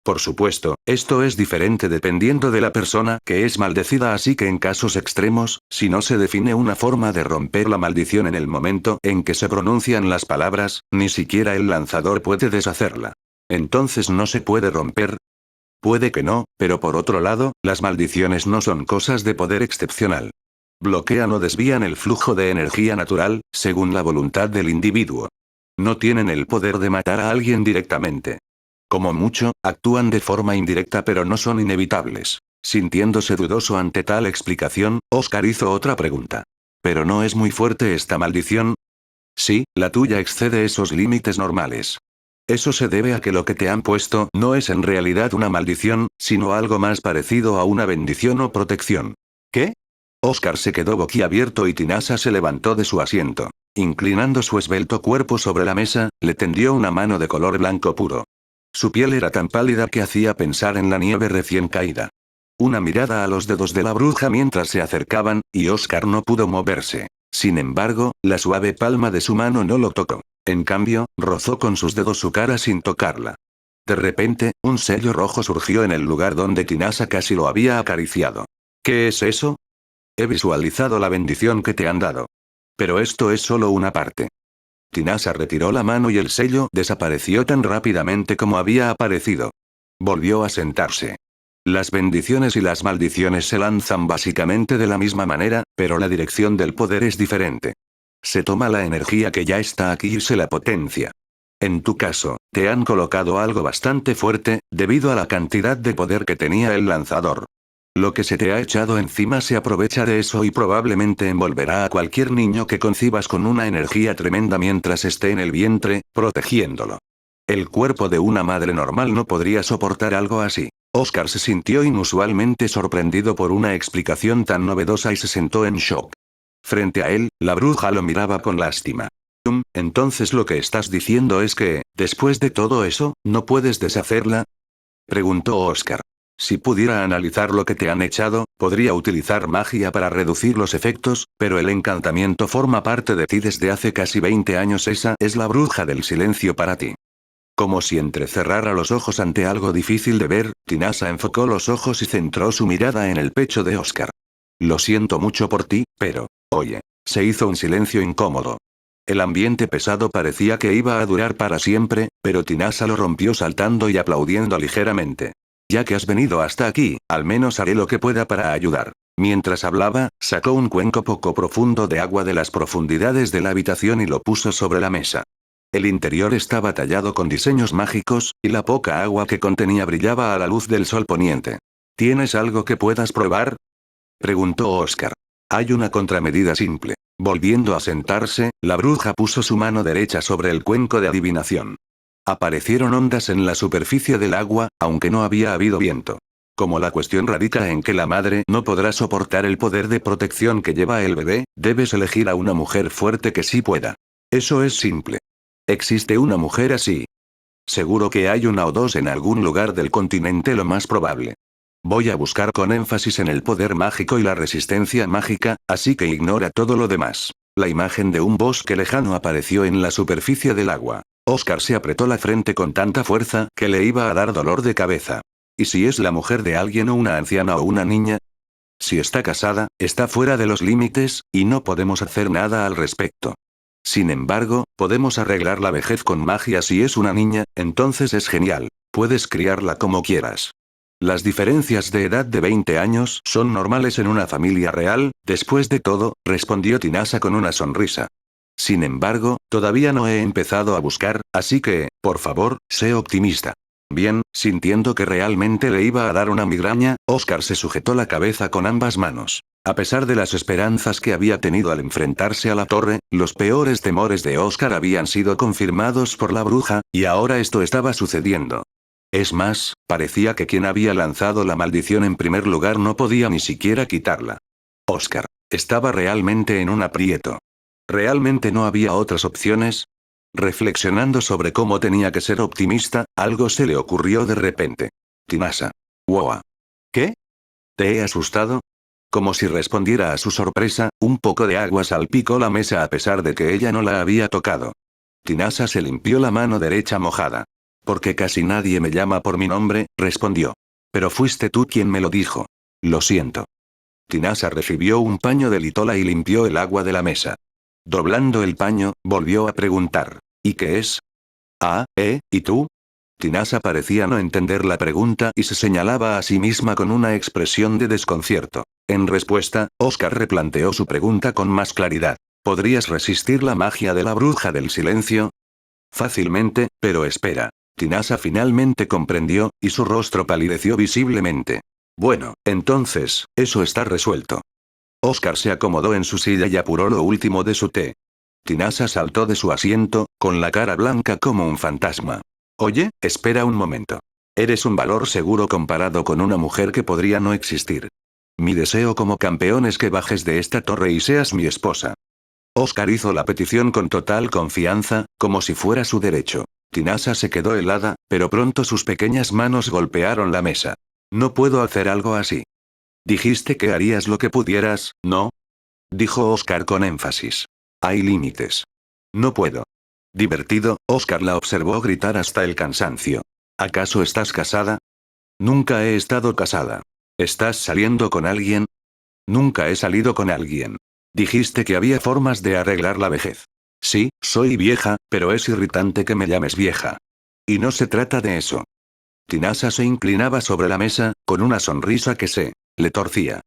Por supuesto, esto es diferente dependiendo de la persona que es maldecida, así que en casos extremos, si no se define una forma de romper la maldición en el momento en que se pronuncian las palabras, ni siquiera el lanzador puede deshacerla. Entonces no se puede romper. Puede que no, pero por otro lado, las maldiciones no son cosas de poder excepcional. Bloquean o desvían el flujo de energía natural, según la voluntad del individuo. No tienen el poder de matar a alguien directamente. Como mucho, actúan de forma indirecta pero no son inevitables. Sintiéndose dudoso ante tal explicación, Oscar hizo otra pregunta. ¿Pero no es muy fuerte esta maldición? Sí, la tuya excede esos límites normales. Eso se debe a que lo que te han puesto no es en realidad una maldición, sino algo más parecido a una bendición o protección. ¿Qué? Oscar se quedó boquiabierto y Tinasha se levantó de su asiento. Inclinando su esbelto cuerpo sobre la mesa, le tendió una mano de color blanco puro. Su piel era tan pálida que hacía pensar en la nieve recién caída. Una mirada a los dedos de la bruja mientras se acercaban, y Oscar no pudo moverse. Sin embargo, la suave palma de su mano no lo tocó. En cambio, rozó con sus dedos su cara sin tocarla. De repente, un sello rojo surgió en el lugar donde Tinasha casi lo había acariciado. ¿Qué es eso? He visualizado la bendición que te han dado. Pero esto es solo una parte. Tinasha retiró la mano y el sello desapareció tan rápidamente como había aparecido. Volvió a sentarse. Las bendiciones y las maldiciones se lanzan básicamente de la misma manera, pero la dirección del poder es diferente. Se toma la energía que ya está aquí y se la potencia. En tu caso, te han colocado algo bastante fuerte, debido a la cantidad de poder que tenía el lanzador. Lo que se te ha echado encima se aprovecha de eso y probablemente envolverá a cualquier niño que concibas con una energía tremenda mientras esté en el vientre, protegiéndolo. El cuerpo de una madre normal no podría soportar algo así. Oscar se sintió inusualmente sorprendido por una explicación tan novedosa y se sentó en shock. Frente a él, la bruja lo miraba con lástima. Entonces lo que estás diciendo es que, después de todo eso, ¿no puedes deshacerla? Preguntó Oscar. Si pudiera analizar lo que te han echado, podría utilizar magia para reducir los efectos, pero el encantamiento forma parte de ti desde hace casi 20 años. Esa es la bruja del silencio para ti. Como si entrecerrara los ojos ante algo difícil de ver, Tinasha enfocó los ojos y centró su mirada en el pecho de Oscar. Lo siento mucho por ti, pero, oye. Se hizo un silencio incómodo. El ambiente pesado parecía que iba a durar para siempre, pero Tinasa lo rompió saltando y aplaudiendo ligeramente. Ya que has venido hasta aquí, al menos haré lo que pueda para ayudar. Mientras hablaba, sacó un cuenco poco profundo de agua de las profundidades de la habitación y lo puso sobre la mesa. El interior estaba tallado con diseños mágicos, y la poca agua que contenía brillaba a la luz del sol poniente. ¿Tienes algo que puedas probar?, preguntó Oscar. Hay una contramedida simple. Volviendo a sentarse, la bruja puso su mano derecha sobre el cuenco de adivinación. Aparecieron ondas en la superficie del agua, aunque no había habido viento. Como la cuestión radica en que la madre no podrá soportar el poder de protección que lleva el bebé, debes elegir a una mujer fuerte que sí pueda. Eso es simple. ¿Existe una mujer así? Seguro que hay una o dos en algún lugar del continente, lo más probable. Voy a buscar con énfasis en el poder mágico y la resistencia mágica, así que ignora todo lo demás. La imagen de un bosque lejano apareció en la superficie del agua. Oscar se apretó la frente con tanta fuerza que le iba a dar dolor de cabeza. ¿Y si es la mujer de alguien o una anciana o una niña? Si está casada, está fuera de los límites, y no podemos hacer nada al respecto. Sin embargo, podemos arreglar la vejez con magia. Si es una niña, entonces es genial. Puedes criarla como quieras. Las diferencias de edad de 20 años son normales en una familia real, después de todo, respondió Tinasa con una sonrisa. Sin embargo, todavía no he empezado a buscar, así que, por favor, sé optimista. Bien, sintiendo que realmente le iba a dar una migraña, Oscar se sujetó la cabeza con ambas manos. A pesar de las esperanzas que había tenido al enfrentarse a la torre, los peores temores de Oscar habían sido confirmados por la bruja, y ahora esto estaba sucediendo. Es más, parecía que quien había lanzado la maldición en primer lugar no podía ni siquiera quitarla. Oscar estaba realmente en un aprieto. ¿Realmente no había otras opciones? Reflexionando sobre cómo tenía que ser optimista, algo se le ocurrió de repente. Tinasa. Wow. ¿Qué? ¿Te he asustado? Como si respondiera a su sorpresa, un poco de agua salpicó la mesa a pesar de que ella no la había tocado. Tinasa se limpió la mano derecha mojada. Porque casi nadie me llama por mi nombre, respondió. Pero fuiste tú quien me lo dijo. Lo siento. Tinasa recibió un paño de litola y limpió el agua de la mesa. Doblando el paño, volvió a preguntar. ¿Y qué es? ¿Y tú? Tinasa parecía no entender la pregunta y se señalaba a sí misma con una expresión de desconcierto. En respuesta, Oscar replanteó su pregunta con más claridad. ¿Podrías resistir la magia de la bruja del silencio? Fácilmente, pero espera. Tinasa finalmente comprendió, y su rostro palideció visiblemente. Bueno, entonces, eso está resuelto. Oscar se acomodó en su silla y apuró lo último de su té. Tinasa saltó de su asiento, con la cara blanca como un fantasma. Oye, espera un momento. Eres un valor seguro comparado con una mujer que podría no existir. Mi deseo como campeón es que bajes de esta torre y seas mi esposa. Oscar hizo la petición con total confianza, como si fuera su derecho. Tinasa se quedó helada, pero pronto sus pequeñas manos golpearon la mesa. No puedo hacer algo así. Dijiste que harías lo que pudieras, ¿no? Dijo Oscar con énfasis. Hay límites. No puedo. Divertido, Oscar la observó gritar hasta el cansancio. ¿Acaso estás casada? Nunca he estado casada. ¿Estás saliendo con alguien? Nunca he salido con alguien. Dijiste que había formas de arreglar la vejez. Sí, soy vieja, pero es irritante que me llames vieja. Y no se trata de eso. Tinasa se inclinaba sobre la mesa, con una sonrisa que le torcía.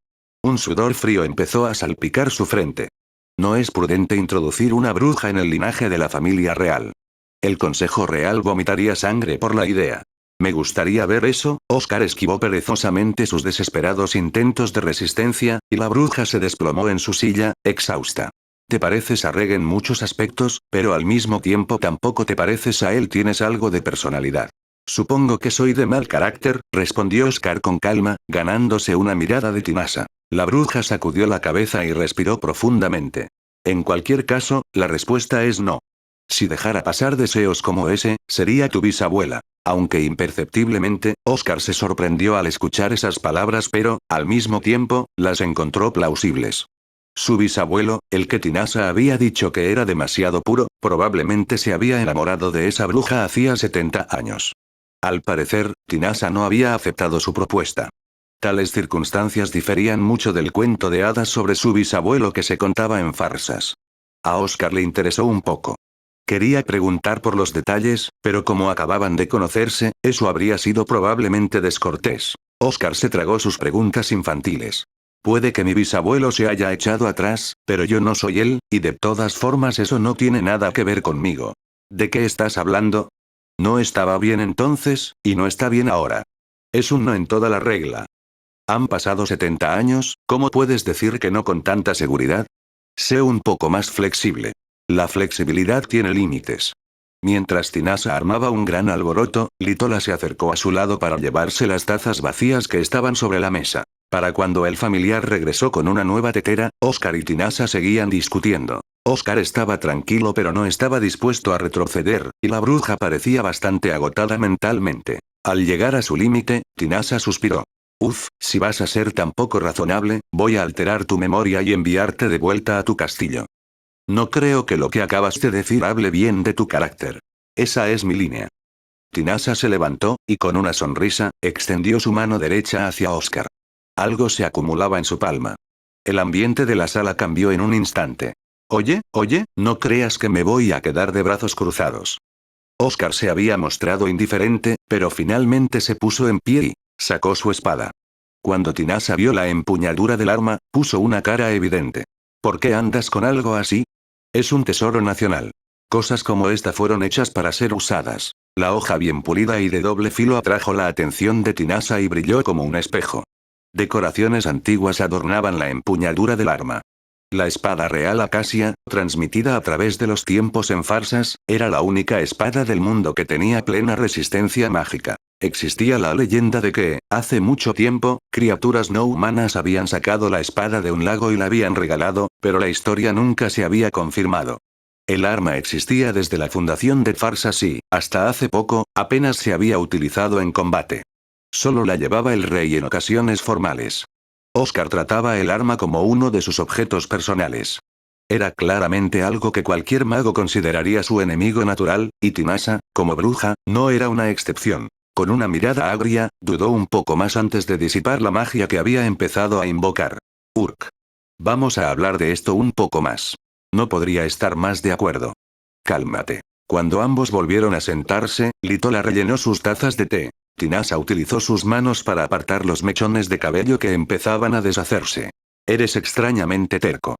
Un sudor frío empezó a salpicar su frente. No es prudente introducir una bruja en el linaje de la familia real. El Consejo Real vomitaría sangre por la idea. Me gustaría ver eso. Oscar esquivó perezosamente sus desesperados intentos de resistencia, y la bruja se desplomó en su silla, exhausta. Te pareces a Reg en muchos aspectos, pero al mismo tiempo tampoco te pareces a él. Tienes algo de personalidad. Supongo que soy de mal carácter, respondió Oscar con calma, ganándose una mirada de Tinasa. La bruja sacudió la cabeza y respiró profundamente. En cualquier caso, la respuesta es no. Si dejara pasar deseos como ese, sería tu bisabuela. Aunque imperceptiblemente, Oscar se sorprendió al escuchar esas palabras, pero, al mismo tiempo, las encontró plausibles. Su bisabuelo, el que Tinasa había dicho que era demasiado puro, probablemente se había enamorado de esa bruja hacía 70 años. Al parecer, Tinasa no había aceptado su propuesta. Tales circunstancias diferían mucho del cuento de hadas sobre su bisabuelo que se contaba en farsas. A Oscar le interesó un poco. Quería preguntar por los detalles, pero como acababan de conocerse, eso habría sido probablemente descortés. Oscar se tragó sus preguntas infantiles. Puede que mi bisabuelo se haya echado atrás, pero yo no soy él, y de todas formas eso no tiene nada que ver conmigo. ¿De qué estás hablando? No estaba bien entonces, y no está bien ahora. Es un no en toda la regla. Han pasado 70 años, ¿cómo puedes decir que no con tanta seguridad? Sé un poco más flexible. La flexibilidad tiene límites. Mientras Tinasa armaba un gran alboroto, Litola se acercó a su lado para llevarse las tazas vacías que estaban sobre la mesa. Para cuando el familiar regresó con una nueva tetera, Oscar y Tinasa seguían discutiendo. Oscar estaba tranquilo pero no estaba dispuesto a retroceder, y la bruja parecía bastante agotada mentalmente. Al llegar a su límite, Tinasa suspiró. Si vas a ser tan poco razonable, voy a alterar tu memoria y enviarte de vuelta a tu castillo. No creo que lo que acabas de decir hable bien de tu carácter. Esa es mi línea. Tinasa se levantó, y con una sonrisa, extendió su mano derecha hacia Oscar. Algo se acumulaba en su palma. El ambiente de la sala cambió en un instante. Oye, no creas que me voy a quedar de brazos cruzados. Oscar se había mostrado indiferente, pero finalmente se puso en pie y sacó su espada. Cuando Tinasa vio la empuñadura del arma, puso una cara evidente. ¿Por qué andas con algo así? Es un tesoro nacional. Cosas como esta fueron hechas para ser usadas. La hoja bien pulida y de doble filo atrajo la atención de Tinasa y brilló como un espejo. Decoraciones antiguas adornaban la empuñadura del arma. La espada real acacia, transmitida a través de los tiempos en farsas, era la única espada del mundo que tenía plena resistencia mágica. Existía la leyenda de que, hace mucho tiempo, criaturas no humanas habían sacado la espada de un lago y la habían regalado, pero la historia nunca se había confirmado. El arma existía desde la fundación de Farsas y, hasta hace poco, apenas se había utilizado en combate. Solo la llevaba el rey en ocasiones formales. Oscar trataba el arma como uno de sus objetos personales. Era claramente algo que cualquier mago consideraría su enemigo natural, y Tinasa, como bruja, no era una excepción. Con una mirada agria, dudó un poco más antes de disipar la magia que había empezado a invocar. Urk. Vamos a hablar de esto un poco más. No podría estar más de acuerdo. Cálmate. Cuando ambos volvieron a sentarse, Litola rellenó sus tazas de té. Tinasa utilizó sus manos para apartar los mechones de cabello que empezaban a deshacerse. Eres extrañamente terco.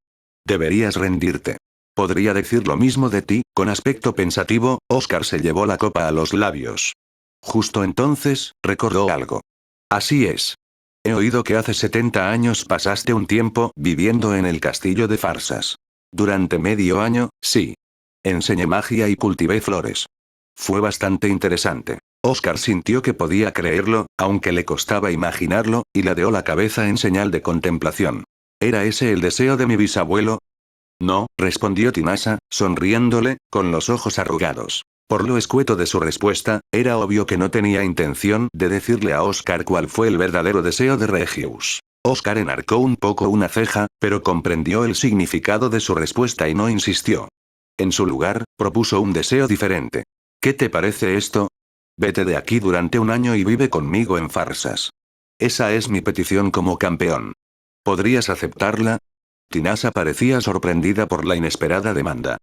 Deberías rendirte. Podría decir lo mismo de ti. Con aspecto pensativo, Oscar se llevó la copa a los labios. Justo entonces, recordó algo. Así es. He oído que hace 70 años pasaste un tiempo viviendo en el castillo de Farsas. Durante medio año, sí. Enseñé magia y cultivé flores. Fue bastante interesante. Oscar sintió que podía creerlo, aunque le costaba imaginarlo, y ladeó la cabeza en señal de contemplación. ¿Era ese el deseo de mi bisabuelo? No, respondió Tinasa, sonriéndole, con los ojos arrugados. Por lo escueto de su respuesta, era obvio que no tenía intención de decirle a Oscar cuál fue el verdadero deseo de Regius. Oscar enarcó un poco una ceja, pero comprendió el significado de su respuesta y no insistió. En su lugar, propuso un deseo diferente. ¿Qué te parece esto? Vete de aquí durante un año y vive conmigo en Farsas. Esa es mi petición como campeón. ¿Podrías aceptarla? Tinasa parecía sorprendida por la inesperada demanda.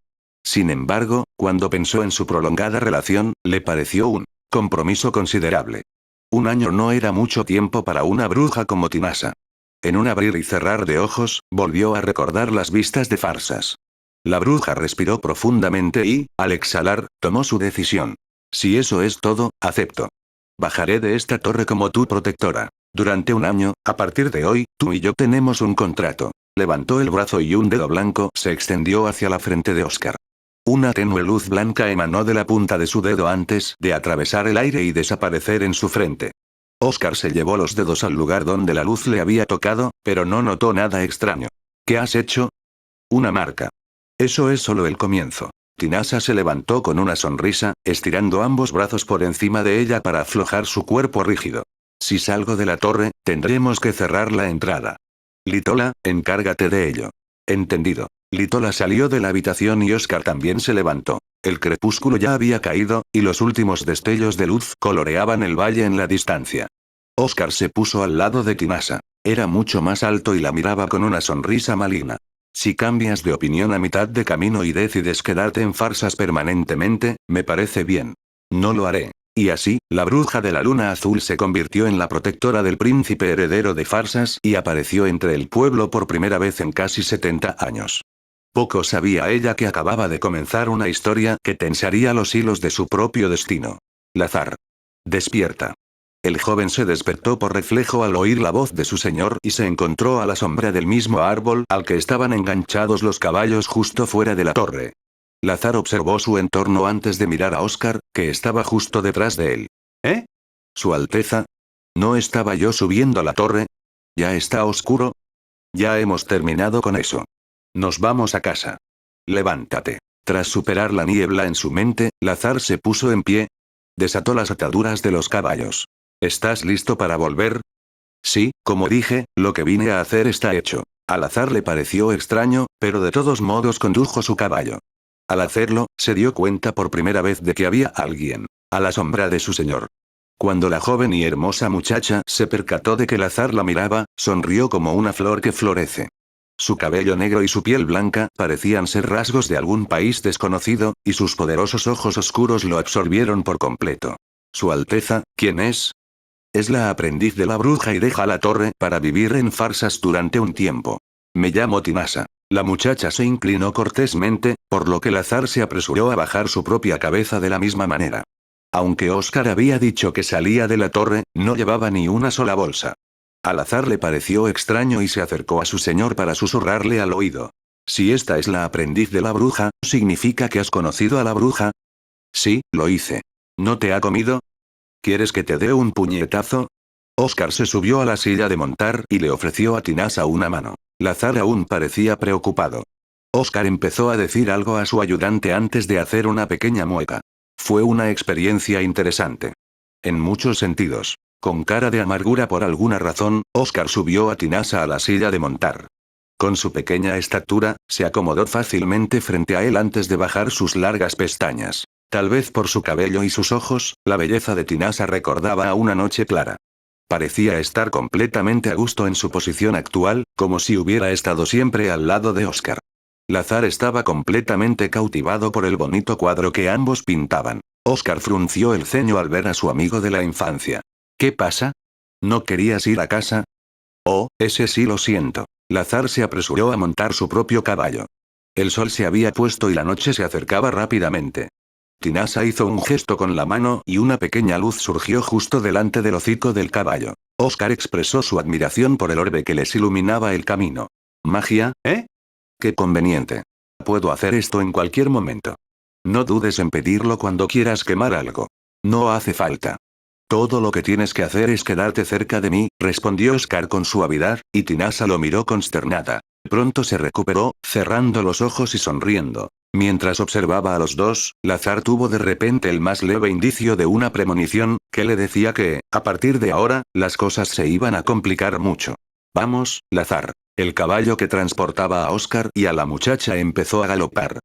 Sin embargo, cuando pensó en su prolongada relación, le pareció un compromiso considerable. Un año no era mucho tiempo para una bruja como Tinasa. En un abrir y cerrar de ojos, volvió a recordar las vistas de Farsas. La bruja respiró profundamente y, al exhalar, tomó su decisión. Si eso es todo, acepto. Bajaré de esta torre como tu protectora. Durante un año, a partir de hoy, tú y yo tenemos un contrato. Levantó el brazo y un dedo blanco se extendió hacia la frente de Oscar. Una tenue luz blanca emanó de la punta de su dedo antes de atravesar el aire y desaparecer en su frente. Oscar se llevó los dedos al lugar donde la luz le había tocado, pero no notó nada extraño. ¿Qué has hecho? Una marca. Eso es solo el comienzo. Tinasa se levantó con una sonrisa, estirando ambos brazos por encima de ella para aflojar su cuerpo rígido. Si salgo de la torre, tendremos que cerrar la entrada. Litola, encárgate de ello. Entendido. Litola salió de la habitación y Oscar también se levantó. El crepúsculo ya había caído, y los últimos destellos de luz coloreaban el valle en la distancia. Oscar se puso al lado de Tinasa. Era mucho más alto y la miraba con una sonrisa maligna. Si cambias de opinión a mitad de camino y decides quedarte en farsas permanentemente, me parece bien. No lo haré. Y así, la bruja de la luna azul se convirtió en la protectora del príncipe heredero de farsas y apareció entre el pueblo por primera vez en casi 70 años. Poco sabía ella que acababa de comenzar una historia que tensaría los hilos de su propio destino. Lazar. Despierta. El joven se despertó por reflejo al oír la voz de su señor y se encontró a la sombra del mismo árbol al que estaban enganchados los caballos justo fuera de la torre. Lazar observó su entorno antes de mirar a Oscar, que estaba justo detrás de él. ¿Eh? Su Alteza. ¿No estaba yo subiendo a la torre? ¿Ya está oscuro? Ya hemos terminado con eso. Nos vamos a casa. Levántate. Tras superar la niebla en su mente, Lazar se puso en pie. Desató las ataduras de los caballos. ¿Estás listo para volver? Sí, como dije, lo que vine a hacer está hecho. Al Lazar le pareció extraño, pero de todos modos condujo su caballo. Al hacerlo, se dio cuenta por primera vez de que había alguien a la sombra de su señor. Cuando la joven y hermosa muchacha se percató de que Lazar la miraba, sonrió como una flor que florece. Su cabello negro y su piel blanca parecían ser rasgos de algún país desconocido, y sus poderosos ojos oscuros lo absorbieron por completo. Su Alteza, ¿quién es? Es la aprendiz de la bruja y deja la torre para vivir en farsas durante un tiempo. Me llamo Tinasa. La muchacha se inclinó cortésmente, por lo que Lazar se apresuró a bajar su propia cabeza de la misma manera. Aunque Oscar había dicho que salía de la torre, no llevaba ni una sola bolsa. Al Lazar le pareció extraño y se acercó a su señor para susurrarle al oído. Si esta es la aprendiz de la bruja, ¿significa que has conocido a la bruja? Sí, lo hice. ¿No te ha comido? ¿Quieres que te dé un puñetazo? Oscar se subió a la silla de montar y le ofreció a Tinasa una mano. Lazar aún parecía preocupado. Oscar empezó a decir algo a su ayudante antes de hacer una pequeña mueca. Fue una experiencia interesante. En muchos sentidos. Con cara de amargura por alguna razón, Oscar subió a Tinasa a la silla de montar. Con su pequeña estatura, se acomodó fácilmente frente a él antes de bajar sus largas pestañas. Tal vez por su cabello y sus ojos, la belleza de Tinasa recordaba a una noche clara. Parecía estar completamente a gusto en su posición actual, como si hubiera estado siempre al lado de Oscar. Lazar estaba completamente cautivado por el bonito cuadro que ambos pintaban. Oscar frunció el ceño al ver a su amigo de la infancia. ¿Qué pasa? ¿No querías ir a casa? Oh, ese sí lo siento. Lazar se apresuró a montar su propio caballo. El sol se había puesto y la noche se acercaba rápidamente. Tinasa hizo un gesto con la mano y una pequeña luz surgió justo delante del hocico del caballo. Oscar expresó su admiración por el orbe que les iluminaba el camino. ¿Magia, eh? Qué conveniente. Puedo hacer esto en cualquier momento. No dudes en pedirlo cuando quieras quemar algo. No hace falta. Todo lo que tienes que hacer es quedarte cerca de mí, respondió Oscar con suavidad, y Tinasa lo miró consternada. Pronto se recuperó, cerrando los ojos y sonriendo. Mientras observaba a los dos, Lazar tuvo de repente el más leve indicio de una premonición, que le decía que, a partir de ahora, las cosas se iban a complicar mucho. Vamos, Lazar. El caballo que transportaba a Oscar y a la muchacha empezó a galopar.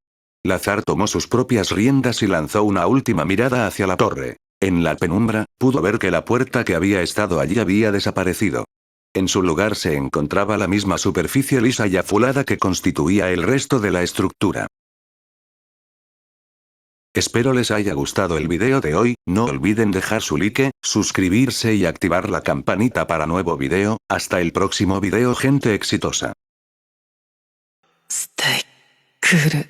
Lazar tomó sus propias riendas y lanzó una última mirada hacia la torre. En la penumbra, pudo ver que la puerta que había estado allí había desaparecido. En su lugar se encontraba la misma superficie lisa y afulada que constituía el resto de la estructura. Espero les haya gustado el video de hoy, no olviden dejar su like, suscribirse y activar la campanita para nuevo video. Hasta el próximo video, gente exitosa. ステイクール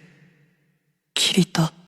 キリト